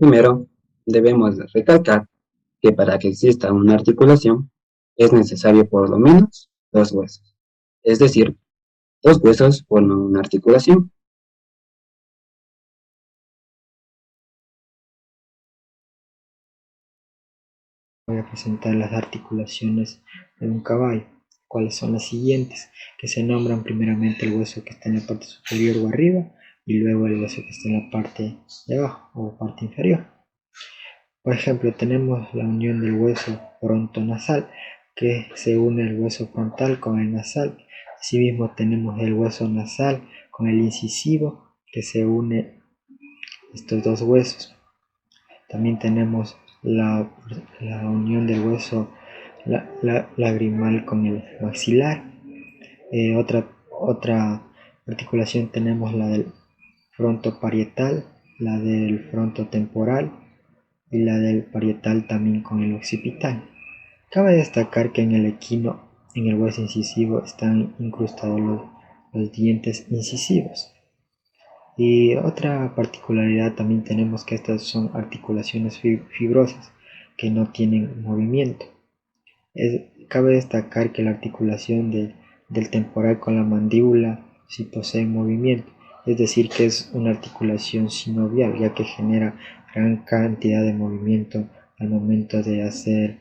Primero, debemos recalcar que para que exista una articulación es necesario por lo menos dos huesos, es decir, dos huesos forman una articulación. Voy a presentar las articulaciones de un caballo, cuáles son las siguientes, que se nombran primeramente el hueso que está en la parte superior o arriba y luego el hueso que está en la parte de abajo o parte inferior. Por ejemplo, tenemos la unión del hueso frontonasal, que se une el hueso frontal con el nasal. Asimismo tenemos el hueso nasal con el incisivo, que se une estos dos huesos. También tenemos la unión del hueso lagrimal con el maxilar. Otra articulación tenemos la del frontoparietal, la del frontotemporal y la del parietal también con el occipital. Cabe destacar que en el equino, en el hueso incisivo, están incrustados los dientes incisivos. Y otra particularidad también tenemos que estas son articulaciones fibrosas que no tienen movimiento. Cabe destacar que la articulación del temporal con la mandíbula sí posee movimiento, es decir que es una articulación sinovial, ya que genera gran cantidad de movimiento al momento de hacer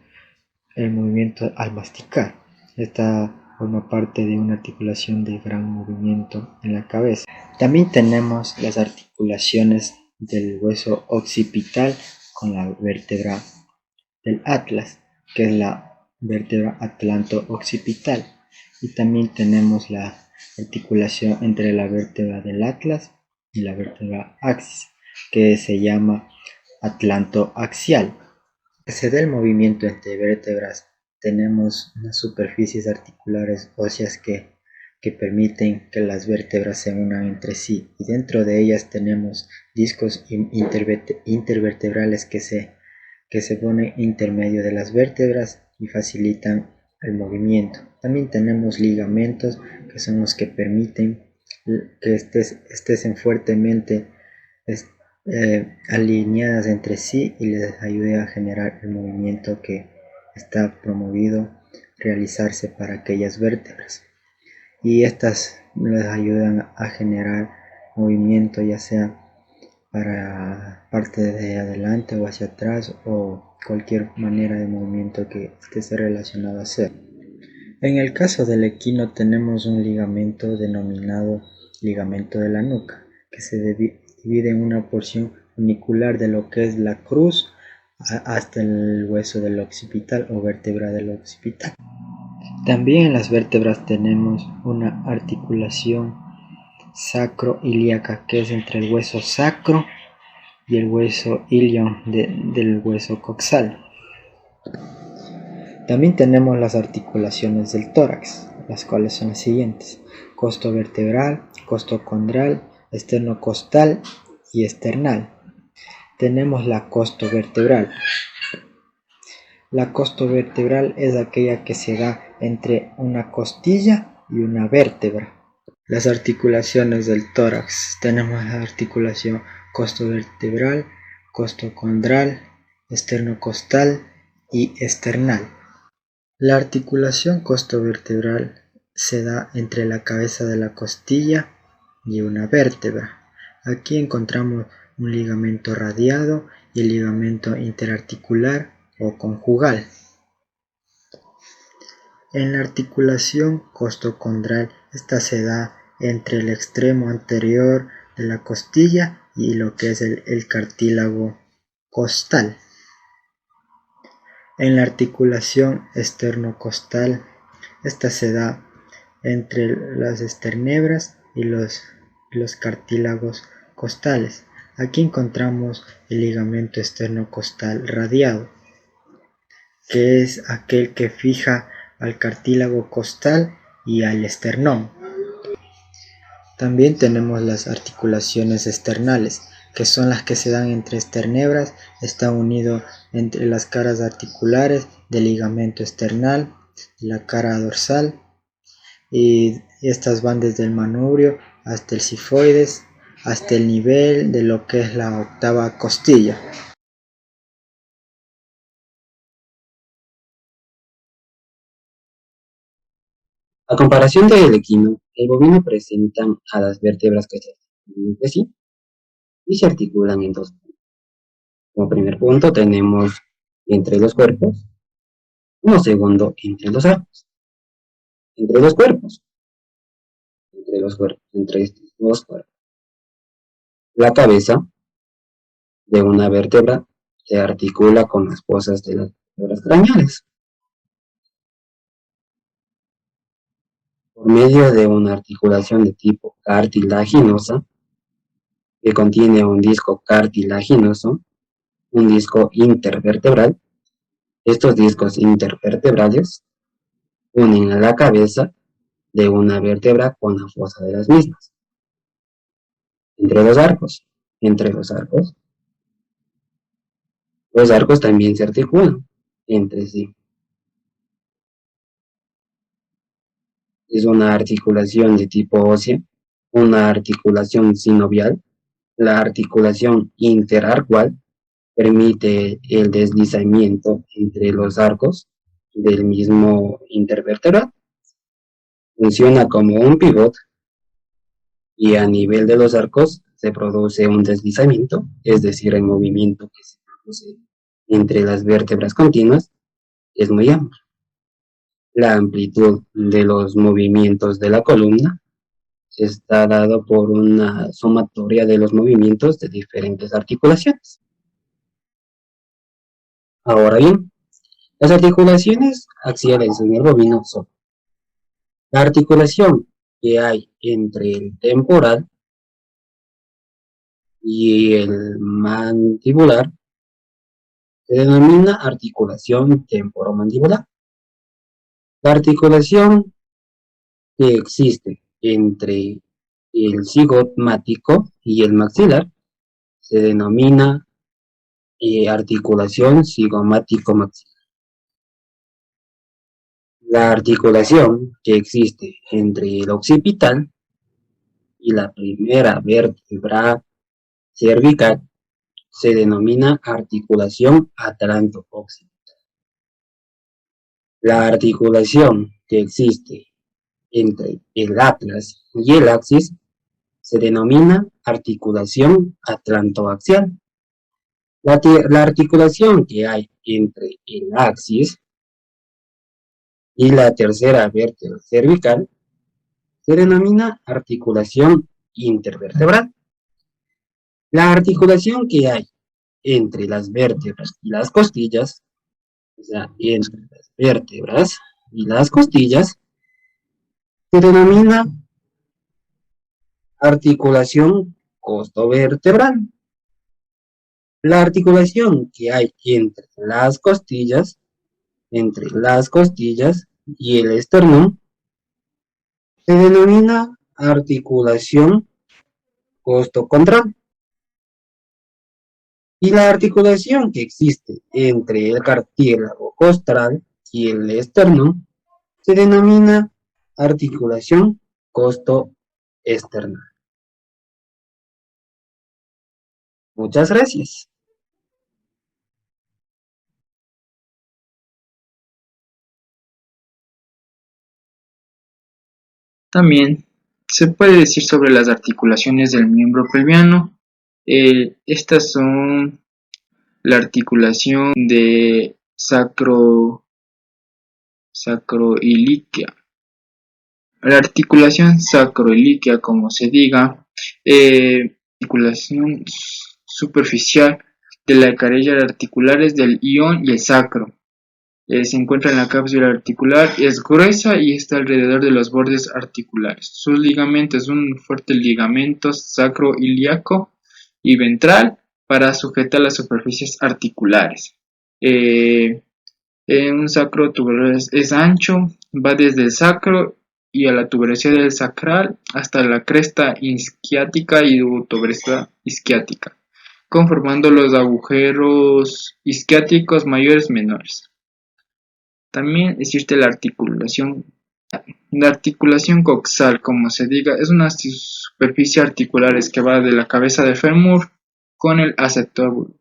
el movimiento al masticar. Esta forma parte de una articulación de gran movimiento en la cabeza. También tenemos las articulaciones del hueso occipital con la vértebra del atlas, que es la vértebra atlanto-occipital. Y también tenemos la articulación entre la vértebra del atlas y la vértebra axis, que se llama atlanto-axial. Se da el movimiento entre vértebras, tenemos unas superficies articulares óseas que permiten que las vértebras se unan entre sí, y dentro de ellas tenemos discos intervertebrales que se ponen intermedio de las vértebras y facilitan el movimiento. También tenemos ligamentos, que son los que permiten que estén fuertemente alineadas entre sí y les ayude a generar el movimiento que está promovido realizarse para aquellas vértebras, y estas les ayudan a generar movimiento ya sea para parte de adelante o hacia atrás o cualquier manera de movimiento que esté relacionado a hacer. En el caso del equino tenemos un ligamento denominado ligamento de la nuca, que se divide en una porción unicular de lo que es la cruz hasta el hueso del occipital o vértebra del occipital. También en las vértebras tenemos una articulación sacroiliaca, que es entre el hueso sacro y el hueso ilion del hueso coxal. También tenemos las articulaciones del tórax, las cuales son las siguientes: costo vertebral, costo condral, esternocostal y esternal. Tenemos la costo vertebral. La costo vertebral es aquella que se da entre una costilla y una vértebra. Las articulaciones del tórax: tenemos la articulación costo vertebral, costo condral, esternocostal y esternal. La articulación costovertebral se da entre la cabeza de la costilla y una vértebra. Aquí encontramos un ligamento radiado y el ligamento interarticular o conjugal. En la articulación costocondral, esta se da entre el extremo anterior de la costilla y lo que es el cartílago costal. En la articulación esternocostal, esta se da entre las esternebras y los cartílagos costales. Aquí encontramos el ligamento esternocostal radiado, que es aquel que fija al cartílago costal y al esternón. También tenemos las articulaciones esternales, que son las que se dan entre esternebras, está unido entre las caras articulares del ligamento esternal, la cara dorsal, y estas van desde el manubrio hasta el cifoides, hasta el nivel de lo que es la octava costilla. A comparación del equino, el bovino presenta a las vértebras que se articulan entre sí y se articulan en dos puntos. Como primer punto tenemos entre los cuerpos, como segundo entre los arcos. Entre los cuerpos, entre estos dos cuerpos. La cabeza de una vértebra se articula con las fosas de las vértebras craneales por medio de una articulación de tipo cartilaginosa que contiene un disco cartilaginoso, un disco intervertebral. Estos discos intervertebrales unen a la cabeza de una vértebra con la fosa de las mismas. Entre los arcos también se articulan entre sí. Es una articulación de tipo ósea, una articulación sinovial. La articulación interarcual permite el deslizamiento entre los arcos del mismo intervertebral. Funciona como un pivot y a nivel de los arcos se produce un deslizamiento, es decir, el movimiento que se produce entre las vértebras continuas es muy amplio. La amplitud de los movimientos de la columna está dado por una sumatoria de los movimientos de diferentes articulaciones. Ahora bien, las articulaciones axiales en el bovino son la articulación que hay entre el temporal y el mandibular, se denomina articulación temporomandibular. La articulación que existe entre el cigomático y el maxilar se denomina articulación cigomático-maxilar. La articulación que existe entre el occipital y la primera vértebra cervical se denomina articulación atlanto-occipital. La articulación que existe entre el atlas y el axis se denomina articulación atlantoaxial. La articulación que hay entre el axis y la tercera vértebra cervical se denomina articulación intervertebral. La articulación que hay entre las vértebras y las costillas, o sea, entre las vértebras y las costillas, se denomina articulación costovertebral. La articulación que hay entre las costillas y el esternón, se denomina articulación costocontral. Y la articulación que existe entre el cartílago costral y el esternón se denomina articulación costoesternal. Muchas gracias. También se puede decir sobre las articulaciones del miembro pelviano. Estas son la articulación de sacroiliquea. La articulación sacroiliquea, como se diga, articulación superficial de la carilla articulares del ion y el sacro. Se encuentra en la cápsula articular, es gruesa y está alrededor de los bordes articulares. Sus ligamentos son un fuerte ligamento sacroiliaco y ventral para sujetar las superficies articulares. Un sacro tuberoso es ancho, va desde el sacro y a la tuberosidad del sacral hasta la cresta isquiática y tuberosidad isquiática, conformando los agujeros isquiáticos mayores y menores. También existe la articulación coxal, como se diga, es una superficie articular que va de la cabeza del fémur con el acetábulo.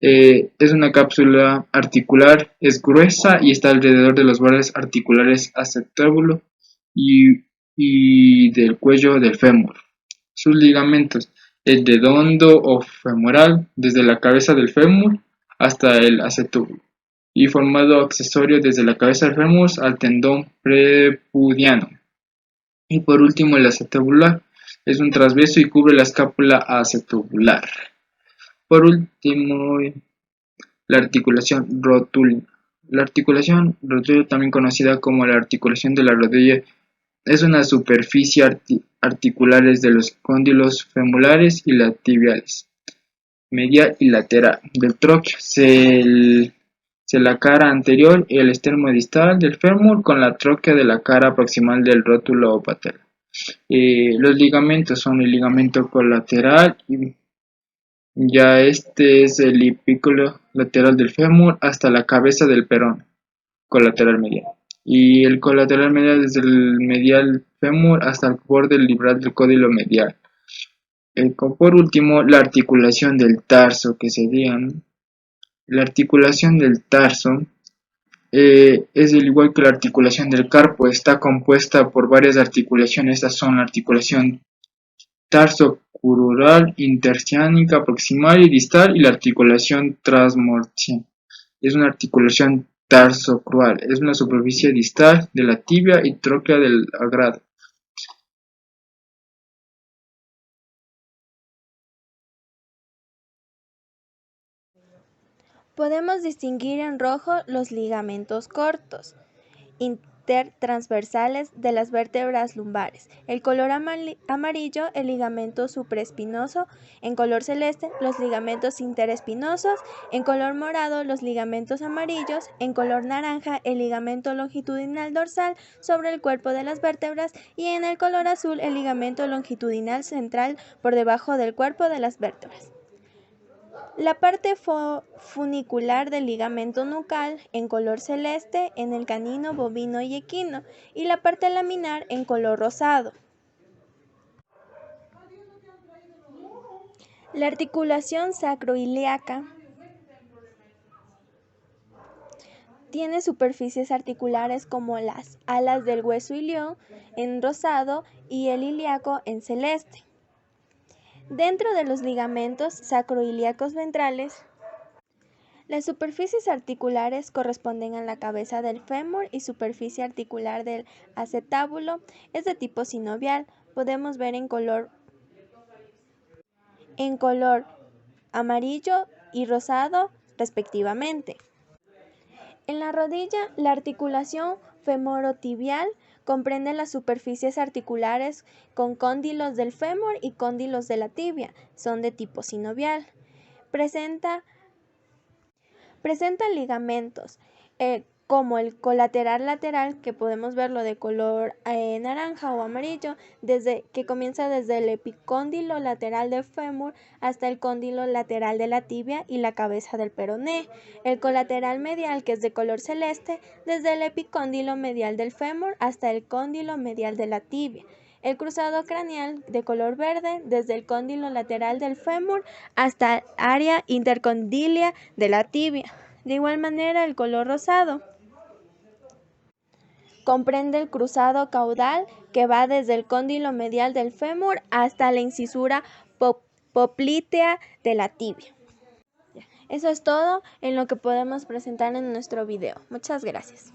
Es una cápsula articular, es gruesa y está alrededor de los bordes articulares acetábulo y del cuello del fémur. Sus ligamentos: el dedondo o femoral, desde la cabeza del fémur hasta el acetábulo, y formado accesorio desde la cabeza del fémur al tendón prepudiano. Y por último, el acetabular, es un transverso y cubre la escápula acetabular. Por último, la articulación rotulina. La articulación rotulina, también conocida como la articulación de la rodilla, es una superficie articulares de los cóndilos femorales y la tibiales, medial y lateral, del tróqueo, la cara anterior y el extremo distal del fémur con la tróquea de la cara proximal del rótulo o patela. Los ligamentos son el ligamento colateral, y ya este es el epículo lateral del fémur hasta la cabeza del perón, colateral medial. Y el colateral medial desde el medial fémur hasta el borde libral del cóndilo medial. Por último, la articulación del tarso, que serían la articulación del tarso. Es al igual que la articulación del carpo, está compuesta por varias articulaciones. Estas son la articulación tarsocrural, interciánica, proximal y distal, y la articulación transmorciana. Es una articulación tarsocrual, es una superficie distal de la tibia y tróquea del agrado. Podemos distinguir en rojo los ligamentos cortos, intertransversales de las vértebras lumbares. El color amarillo, el ligamento supraespinoso. En color celeste, los ligamentos interespinosos. En color morado, los ligamentos amarillos. En color naranja, el ligamento longitudinal dorsal sobre el cuerpo de las vértebras. Y en el color azul, el ligamento longitudinal central por debajo del cuerpo de las vértebras. La parte funicular del ligamento nucal en color celeste en el canino, bovino y equino, y la parte laminar en color rosado. La articulación sacroiliaca tiene superficies articulares como las alas del hueso ilión en rosado y el ilíaco en celeste. Dentro de los ligamentos sacroiliacos ventrales, las superficies articulares corresponden a la cabeza del fémur y superficie articular del acetábulo es de tipo sinovial. Podemos ver en color amarillo y rosado respectivamente. En la rodilla, la articulación femorotibial comprende las superficies articulares con cóndilos del fémur y cóndilos de la tibia, son de tipo sinovial. Presenta ligamentos como el colateral lateral, que podemos verlo de color naranja o amarillo, que comienza desde el epicóndilo lateral del fémur hasta el cóndilo lateral de la tibia y la cabeza del peroné. El colateral medial, que es de color celeste, desde el epicóndilo medial del fémur hasta el cóndilo medial de la tibia. El cruzado craneal, de color verde, desde el cóndilo lateral del fémur hasta el área intercondilia de la tibia. De igual manera, el color rosado comprende el cruzado caudal, que va desde el cóndilo medial del fémur hasta la incisura poplitea de la tibia. Eso es todo en lo que podemos presentar en nuestro video. Muchas gracias.